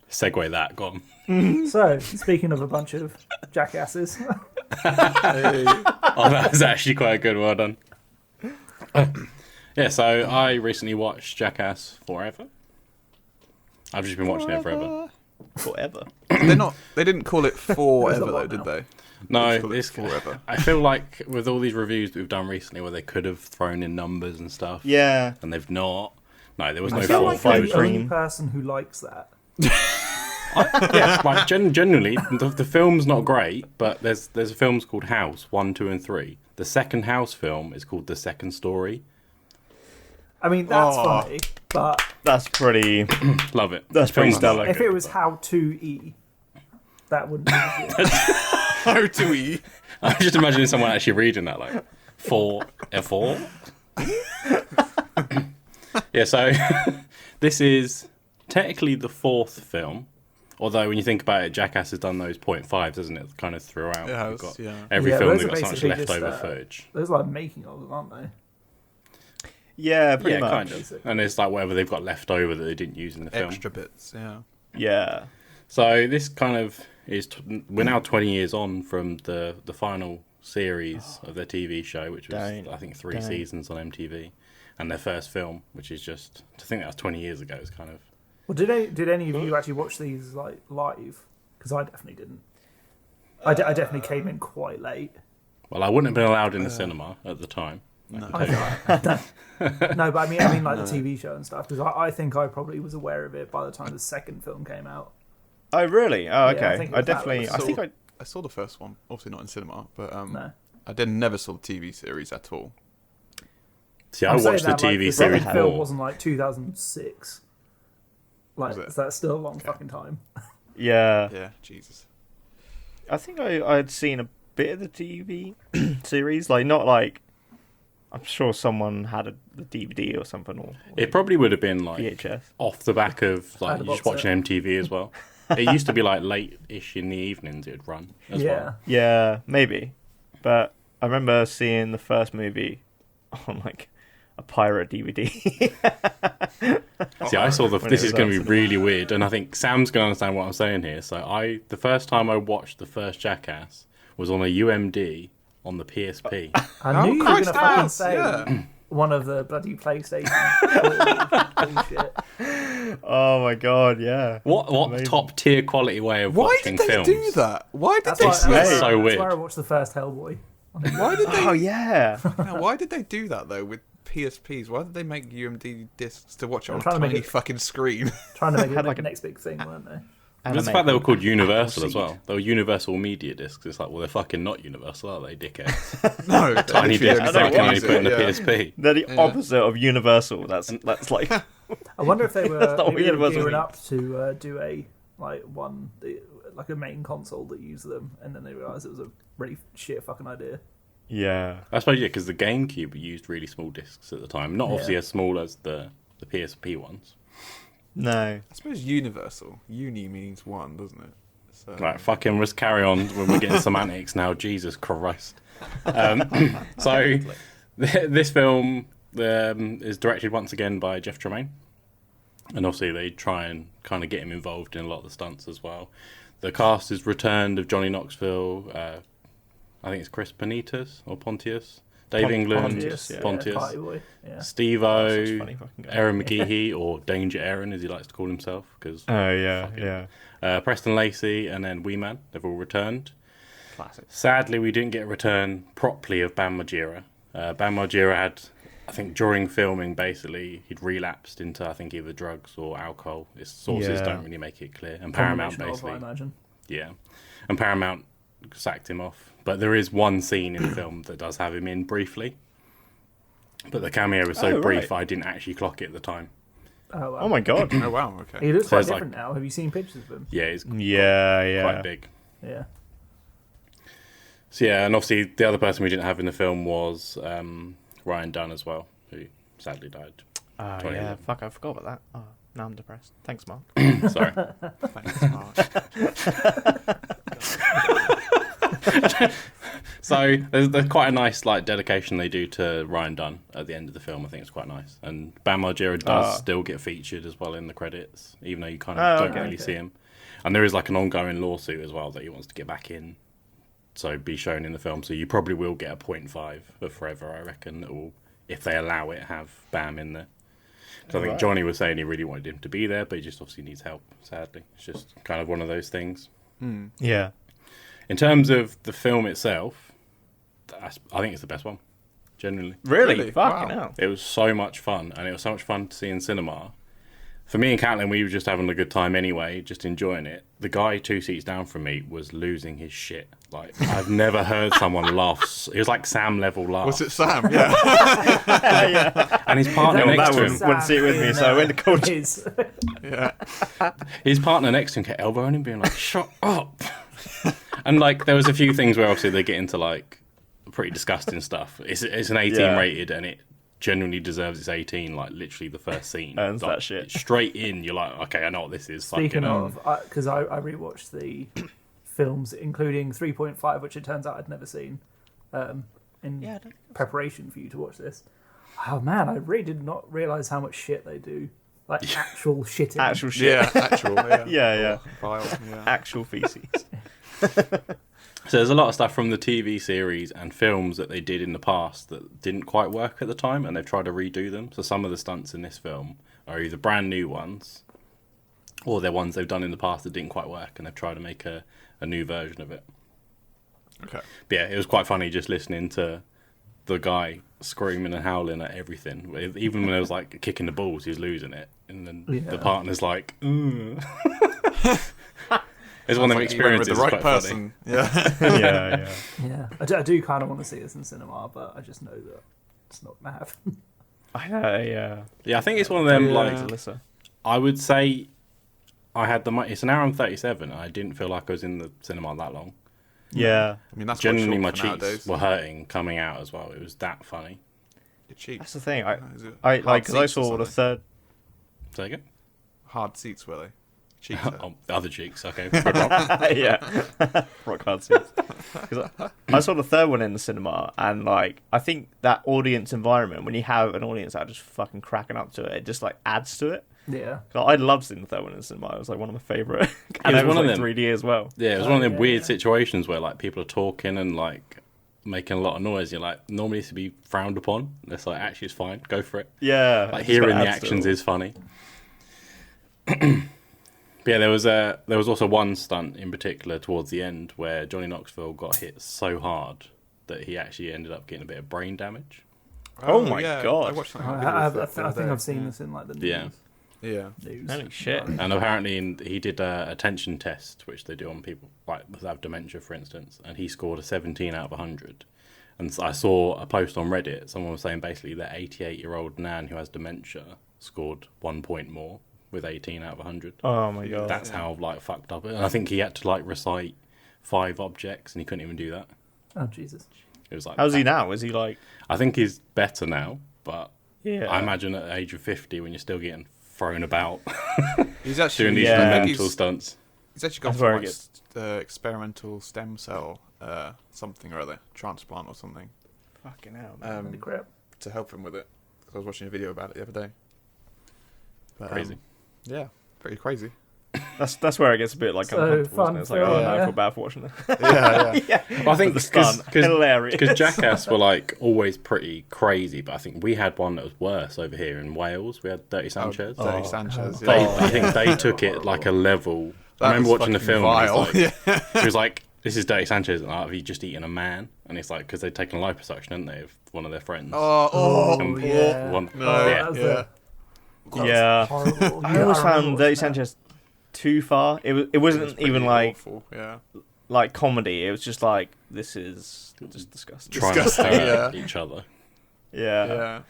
segue that. Go on. So, speaking of a bunch of jackasses, Oh, that was actually quite good. Well done. Yeah, so I recently watched Jackass Forever. I've just been watching it forever. Forever. They didn't call it Forever though, lot did now. they? No, Call it it's Forever. I feel like with all these reviews that we've done recently, where they could have thrown in numbers and stuff, Yeah. and they've not. No, there was no I I feel feel four, like five I'm five. the only dream. person who likes that. Yeah, like generally, the film's not great, but there's films called House 1, 2, and 3. The second House film is called The Second Story. I mean, that's Oh. funny, but That's pretty. Love it. That's pretty Film's not stellar. if good, it was but- How to E, that wouldn't be good. How do we? I'm just imagining someone actually reading that, like, 4 F4. Yeah, so this is technically the fourth film. Although when you think about it, Jackass has done those 0.5s, hasn't it? Kind of throughout. It has, You've got yeah. every Yeah, film those they've are got so much basically just, leftover footage. There's like making of them, aren't they? Yeah, pretty Yeah, much. kind of. And it's like whatever they've got left over that they didn't use in the film. Extra bits, yeah. Yeah. So this kind of is. We're now 20 years on from the final series of their TV show, which was I think 3 seasons on MTV, and their first film, which is just to think that was 20 years ago. Is kind of. Well, did any of you actually watch these like live? Because I definitely didn't. I definitely came in quite late. Well, I wouldn't have been allowed in the cinema at the time. No. No, but I mean like the TV show and stuff. Because I think I probably was aware of it by the time the second film came out. Oh, really? Oh, I okay. think it I was that definitely. one. I saw the first one, obviously not in cinema, but No. I never saw the TV series at all. See, I I'm saying watched the that, like, TV the second series film more. wasn't like 2006. Like, Was it? so that's still a long fucking time. Yeah. Yeah, Jesus. I think I'd seen a bit of the TV series. Like, not like. I'm sure someone had the DVD or something, or It probably would have been like VHS. off the back of like had a you just box watching MTV as well. It used to be like late-ish in the evenings. It'd run as Yeah. well. Yeah, maybe. But I remember seeing the first movie on like a pirate DVD. See, I saw When this it is was going to out. be really weird, and I think Sam's going to understand what I'm saying here. So the first time I watched the first Jackass was on a UMD on the PSP. I knew you were going to Christ, fucking yes, say yeah. one of the bloody PlayStation. Bullshit. Oh my god, yeah. What Amazing. top tier quality way of Why watching did they films? do that? Why did That's they? why, It's do so that? that's weird. where I watched the first Hellboy. Why did they? Oh yeah. Now, why did they do that though with PSPs? Why did they make UMD discs to watch it on a trying to make tiny it- fucking screen? Trying to make it Had like like the a- next big thing, weren't they? It's the fact they were called Universal Apple as well. seed. They were Universal Media Discs. It's like, well, they're fucking not Universal, are they, dickheads? No, Tiny literally discs only that you can only use put in the it, yeah. PSP. They're the Yeah. opposite of Universal. That's like I wonder if they were, That's not what maybe they were Universal gearing means. up to do like a main console that used them, and then they realised it was a really shit fucking idea. yeah. I suppose, yeah, because the GameCube used really small discs at the time. Not obviously Yeah. as small as the PSP ones. No. I suppose universal. Uni means one, doesn't it? So, Right, fucking let's carry on when we're getting semantics now. Jesus Christ. So, this film is directed once again by Jeff Tremaine. And obviously they try and kind of get him involved in a lot of the stunts as well. The cast is returned of Johnny Knoxville, I think it's Chris Pontius or Pontius, Dave England, Pontius, yeah. Pontius, Party Boy. Yeah. Steve-O, Such a funny fucking guy. Aaron McGeehee, or Danger Aaron as he likes to call himself, because Oh yeah, yeah. Preston Lacey and then Wee Man, they've all returned. Classic. Sadly, we didn't get a return properly of Bam Margera. Bam Margera had, I think, during filming, basically, he'd relapsed into, I think, either drugs or alcohol. His sources Yeah. don't really make it clear. And Paramount, Combination of, basically, I imagine. yeah. And Paramount sacked him off. But there is one scene in the film that does have him in briefly. But the cameo was so Oh, brief, right. I didn't actually clock it at the time. Oh, wow. Oh my god. Oh wow, okay. He looks So quite it's like- different now. Have you seen pictures of him? Yeah, he's Yeah, yeah. quite big. Yeah. So yeah, and obviously the other person we didn't have in the film was Ryan Dunn as well, who sadly died. Oh 2011. yeah. Fuck, I forgot about that. Oh, now I'm depressed. Thanks, Mark. Sorry. Thanks, Mark. So there's quite a nice like dedication they do to Ryan Dunn at the end of the film. I think it's quite nice. And Bam Margera does still get featured as well in the credits, even though you kind of don't really see him. And there is like an ongoing lawsuit as well that he wants to get back in, so be shown in the film. So you probably will get a 0.5 of Forever, I reckon, that will, if they allow it, have Bam in there. So I think Johnny was saying he really wanted him to be there, but he just obviously needs help, sadly. It's just kind of one of those things. Yeah. In terms of the film itself, I think it's the best one, genuinely. Really? Fucking Wow. hell. It was so much fun, and it was so much fun to see in cinema. For me and Caitlin, we were just having a good time anyway, just enjoying it. The guy 2 seats down from me was losing his shit. Like, I've never heard someone laugh. It was like Sam level laugh. Was it Sam? Yeah. Yeah. And his partner next to him, wouldn't sit with me, so I went to call Yeah. his partner next to him kept elbowing him, being like, "Shut up!" And like, there was a few things where obviously they get into like pretty disgusting stuff. It's an 18 rated, and it genuinely deserves its 18. Like, literally the first scene Earns like, that shit. straight in. You're like, okay, I know what this is. Speaking Fucking of, because I rewatched the films, including 3.5, which it turns out I'd never seen, in preparation for you to watch this. Oh man, I really did not realise how much shit they do. Like actual shitting. Actual shit. Yeah, actual. Yeah. Yeah. Vile, yeah. Actual feces. So there's a lot of stuff from the TV series and films that they did in the past that didn't quite work at the time, and they've tried to redo them. So some of the stunts in this film are either brand new ones, or they're ones they've done in the past that didn't quite work, and they've tried to make a new version of it. Okay. But yeah, it was quite funny just listening to the guy screaming and howling at everything. Even when it was like kicking the balls, he was losing it, and then the partner's like, "Ugh." It's one of them experiences. With the right it's quite person. Yeah. Yeah, I do kind of want to see this in cinema, but I just know that it's not going to happen. I know, yeah. Yeah, I think it's one of them, like, Alyssa. I would say I had it's an hour and 37, and I didn't feel like I was in the cinema that long. Yeah. I mean, that's Genuinely, my my cheeks were hurting coming out as well. It was that funny. Your cheeks. That's the thing. Is it I hard like, because I seats or saw the something? third. Say again? Hard seats, were they? Cheeks. Oh, the other cheeks, okay. Good rock. Yeah. Rock hard seats. 'Cause I saw the third one in the cinema, and like, I think that audience environment, when you have an audience that are just fucking cracking up to it, it just like adds to it. Yeah. I loved seeing the third one in the cinema. It was like one of my favourite. And was it was one of like them. 3D as well. Yeah, it was one of them yeah, weird yeah. situations where like people are talking and like making a lot of noise. You're like, normally it's to be frowned upon. It's like, actually, it's fine. Go for it. Yeah. Like, it just hearing kinda the adds to it actions all. is funny. But yeah, there was also one stunt in particular towards the end where Johnny Knoxville got hit so hard that he actually ended up getting a bit of brain damage. Oh my yeah, God. I watched something on I video the other think day. I've seen this in like the news. Yeah. Yeah. News. Holy shit. And apparently he did a attention test, which they do on people like that have dementia, for instance, and he scored a 17 out of 100. And so I saw a post on Reddit, someone was saying basically that 88-year-old Nan who has dementia scored 1 point more with 18 out of 100. Oh my God. That's how like fucked up it. And I think he had to like recite 5 objects, and he couldn't even do that. Oh Jesus. It was like, How's he now? Is he like... I think he's better now, but Yeah. I imagine at the age of 50, when you're still getting thrown about He's actually doing these Yeah. mental stunts. He's actually gone That's for very like, experimental stem cell something or other, transplant or something, Fucking hell. Holy crap. to help him with it. 'Cause I was watching a video about it the other day. But, Crazy. Yeah, pretty crazy. That's where it gets a bit like So uncomfortable, fun isn't it? It's like, film, oh no, I yeah. feel bad for watching it. Yeah. Well, I think The stunt, hilarious. because Jackass were like always pretty crazy, but I think we had one that was worse over here in Wales. We had Dirty Sanchez. Dirty Oh. Sanchez. They, Yeah. I think they took it like a level. I That remember was watching the fucking film. And vile. he was like, "This is Dirty Sanchez, and have you just eaten a man?" And it's like because they'd taken liposuction, hadn't they, of one of their friends? Oh, And yeah. one- No, yeah. that was yeah. Yeah. horrible. I always remember found watching Dirty that. Sanchez too far. It wasn't Pretty even like awful. Yeah. comedy. It was just like, this is just disgusting. trying to Disgusting, hurt yeah. each other. Yeah. Yeah.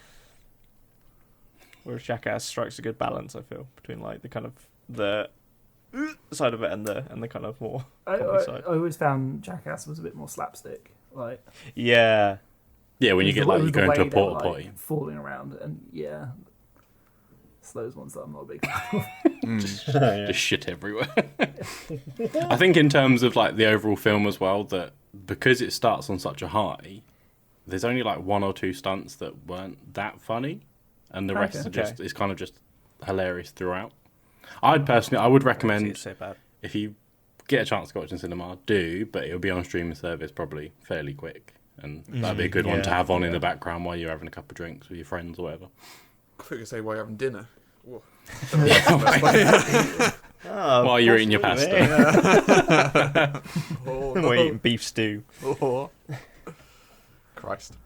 Whereas Jackass strikes a good balance, I feel, between like the kind of the side of it and the kind of more I comedy side. always found Jackass was a bit more slapstick. Like Yeah, when you get like you go into a porta potty. falling around, and yeah, It's those ones that I'm not a big fan of. Just shit everywhere. I think in terms of like the overall film as well, that because it starts on such a high, there's only like one or two stunts that weren't that funny, and the rest are just it's kind of just hilarious throughout. I would recommend It's so bad. if you get a chance to watch in cinema, do, but it'll be on streaming service probably fairly quick, and that'd be a good one to have on in the background while you're having a couple of drinks with your friends or whatever. I thought you were say while you're having dinner. Whoa. While you're eating your pasta. We're eating beef stew. Christ.